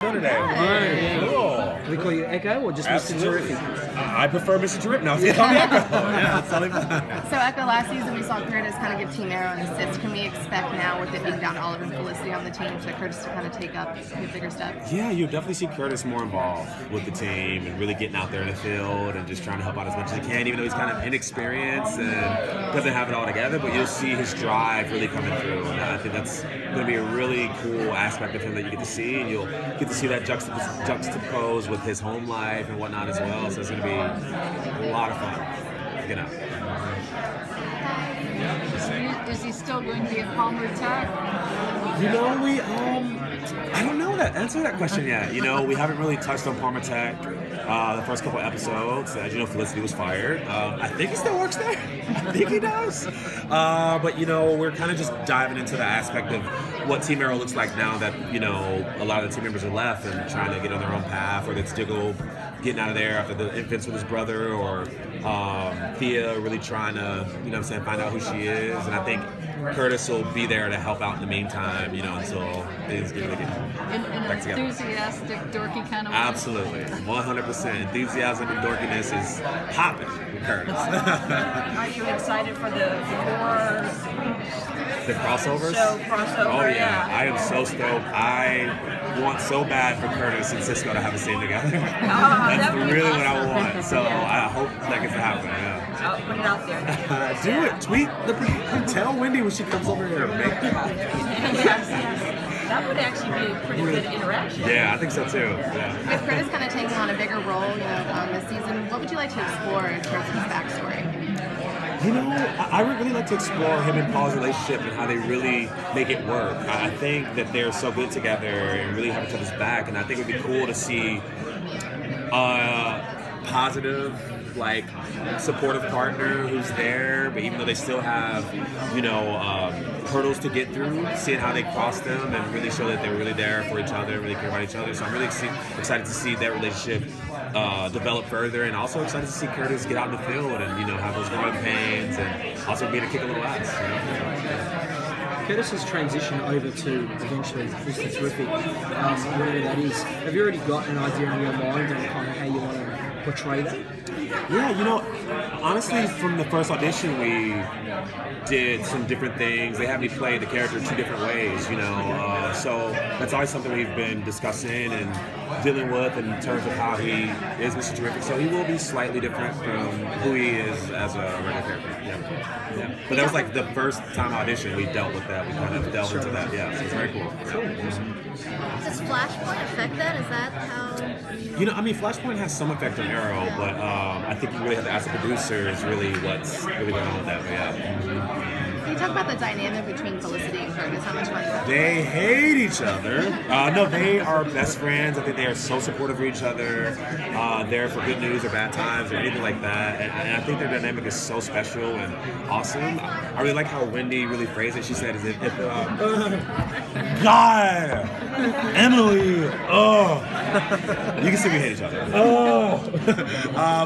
Today. Cool. Do we call you Echo or just Absolutely. Mr. Terrific? I prefer Mr. Terrific. No, call me Echo. Yeah, that's totally fine. So Echo, last season we saw Curtis kind of give Team Arrow an assist. Can we expect now, with it being down to Oliver and Felicity on the team, for Curtis to kind of take up a bigger step? Yeah, you'll definitely see Curtis more involved with the team and really getting out there in the field and just trying to help out as much as he can, even though he's kind of inexperienced and doesn't have it all together, but you'll see his drive really coming through. And I think that's going to be a really cool aspect of him that you get to see, and you'll get to see that juxtaposed with his home life and whatnot as well. So it's going to be a lot of fun. You know. Is he still going to be at Palmer Tech? You know, I don't know answer that question yet. You know, we haven't really touched on Palmer Tech the first couple episodes. As you know, Felicity was fired. I think he still works there. I think he does. But, you know, we're kind of just diving into the aspect of what Team Arrow looks like now that, you know, a lot of the team members are left and trying to get on their own path, whether it's Diggle getting out of there after the events with his brother, or Thea really trying to, you know what I'm saying, find out who she is. And I think Curtis will be there to help out in the meantime, you know, until things get back together. Enthusiastic, dorky kind of way. Absolutely. 100%. Enthusiasm and dorkiness is popping with Curtis. Are you excited for the The crossovers? show crossover? Oh yeah, I am so stoked. I want so bad for Curtis and Cisco to have a scene together. That's really awesome. what I want. So I hope that gets to happen. Yeah. I'll put it out there. Do it. Tweet. Tell Wendy when she comes over here. Make it happen. Yes. That would actually be a pretty good interaction. Yeah, I think so too. Yeah. With Curtis kind of taking on a bigger role, you know, this season, what would you like to explore in terms of his backstory? You know, I would really like to explore him and Paul's relationship and how they really make it work. I think that they're so good together and really have each other's back, and I think it would be cool to see positive, like, supportive partner who's there, but even though they still have, you know, hurdles to get through, seeing how they cross them and really show that they're really there for each other, really care about each other. So I'm really excited to see that relationship develop further, and also excited to see Curtis get out in the field and, you know, have those growing pains and also be able to kick a little ass. You know? Curtis's transition over to eventually Mr. Terrific, whatever that is, have you already got an idea in your mind on kind of how you want to portray that? Yeah, you know, honestly, from the first audition, we did some different things. They had me play the character two different ways, you know. So that's always something we've been discussing and dealing with in terms of how he is Mr. Terrific. So he will be slightly different from who he is as a regular character. Yeah. But that was like the first time audition we dealt with that. We kind of delved into that. Yeah, so it's very cool. Does Flashpoint affect that? Is that how? You know, I mean, Flashpoint has some effect on Arrow, but I think you really have to ask the producers really what's really going on with that. But yeah. Can you talk about the dynamic between Felicity and Curtis? How much fun is that? They hate each other. No, they are best friends. I think they are so supportive of each other. There for good news or bad times or anything like that. And I think their dynamic is so special and awesome. I really like how Wendy really phrased it. She said, "If God, Emily, you can see we hate each other."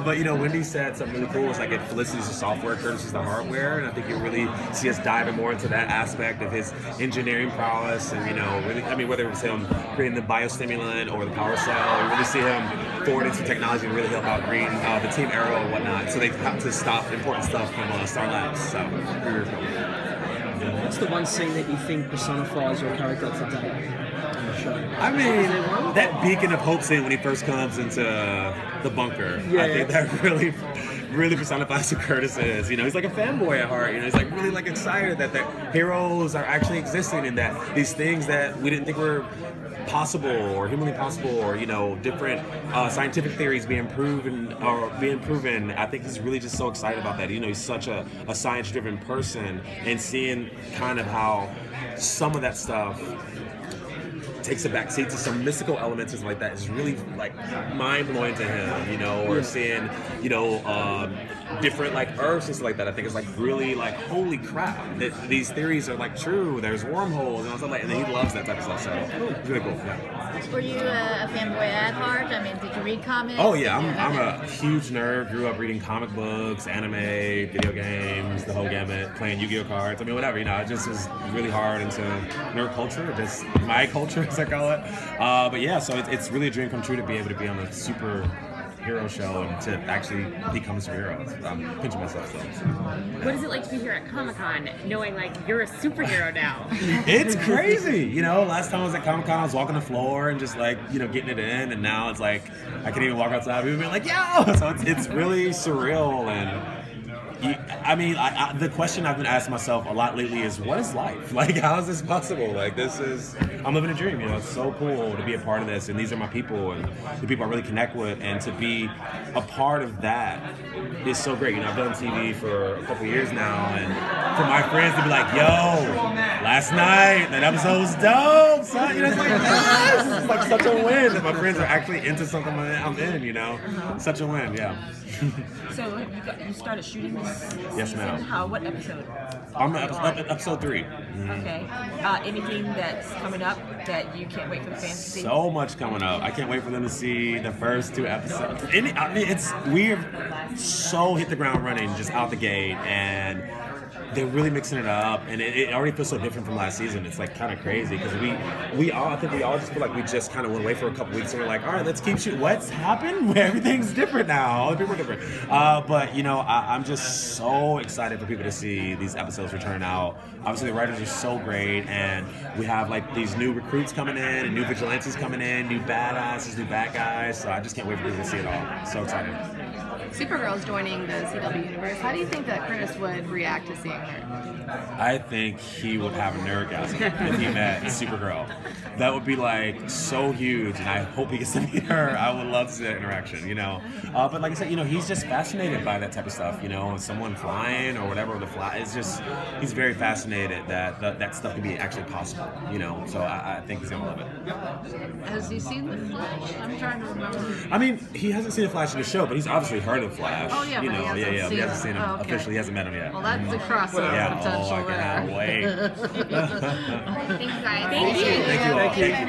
But you know, Wendy said something really cool. It's like, if Felicity's the software, Curtis is the hardware, and I think you really see us diving more into that aspect of his engineering prowess, and you know, really, I mean, whether it's him creating the biostimulant or the power cell, we really see him forward into technology and really help out Green, the Team Arrow and whatnot. So they have to stop important stuff from Star Labs. So very cool. What's the one scene that you think personifies your character today on the show? I mean, that beacon of hope scene when he first comes into the bunker. I think that really personifies who Curtis is. You know, he's like a fanboy at heart. You know, he's like really like excited that the heroes are actually existing and that these things that we didn't think were possible or humanly possible, or you know, different scientific theories being proven. I think he's really just so excited about that. You know, he's such a science-driven person, and seeing kind of how some of that stuff takes a backseat to some mystical elements and like that is really like mind-blowing to him, you know, or seeing, you know, different like Earths and stuff like that. I think it's like really like holy crap that these theories are like true. There's wormholes and all stuff like, and he loves that type of stuff. So it's really cool. Yeah. Were you a fanboy at heart? I mean, did you read comics? Oh yeah, I'm a huge nerd. Grew up reading comic books, anime, video games, the whole gamut, playing Yu-Gi-Oh cards. I mean, whatever. You know, I just was really hard into nerd culture, just my culture as I call it. But yeah, so it's really a dream come true to be able to be on a superhero show and to actually become a superhero. I'm pinching myself though. What is it like to be here at Comic-Con, knowing like you're a superhero now? It's crazy. You know, last time I was at Comic-Con, I was walking the floor and just like, you know, getting it in, and now it's like I can't even walk outside. People being like, yo! So it's really surreal. And I mean, the question I've been asking myself a lot lately is, what is life? Like, how is this possible? Like, I'm living a dream, you know. It's so cool to be a part of this, and these are my people, and the people I really connect with, and to be a part of that is so great. You know, I've done TV for a couple years now, and for my friends to be like, yo, last night, that episode was dope, son. You know, it's like, yes! It's like such a win that my friends are actually into something I'm in, you know? Such a win, yeah. So you started shooting this Yes, season? ma'am. What episode? I'm episode 3. Okay. Anything that's coming up that you can't wait for the fans to see? So much coming up. I can't wait for them to see the first 2 episodes. I mean, we've so hit the ground running just out the gate, and they're really mixing it up, and it already feels so different from last season. It's like kind of crazy because I think we all just feel like we just kind of went away for a couple weeks and we're like, all right, let's keep shooting. What's happened? Everything's different now. All the people are different. But you know, I'm just so excited for people to see these episodes return out. Obviously, the writers are so great, and we have like these new recruits coming in, and new vigilantes coming in, new badasses, new bad guys. So I just can't wait for people to see it all. So excited. Supergirl's joining the CW universe. How do you think that Curtis would react to seeing her? I think he would have an orgasm if he met Supergirl. That would be like so huge, and I hope he gets to meet her. I would love to see that interaction, you know. But like I said, you know, he's just fascinated by that type of stuff, you know, someone flying or whatever, the fly. It's just, he's very fascinated that that stuff can be actually possible, you know. So I think he's gonna love it. Has he seen The Flash? I'm trying to remember. I mean, he hasn't seen the Flash in the show, but he's obviously heard of Flash. Oh, yeah, you but know, he hasn't he hasn't seen seen him him. Oh, okay. officially. He hasn't met him yet. Well, that's the crossover Yeah, potential I cannot there. wait. Thank you guys. Thank you all. Thank you.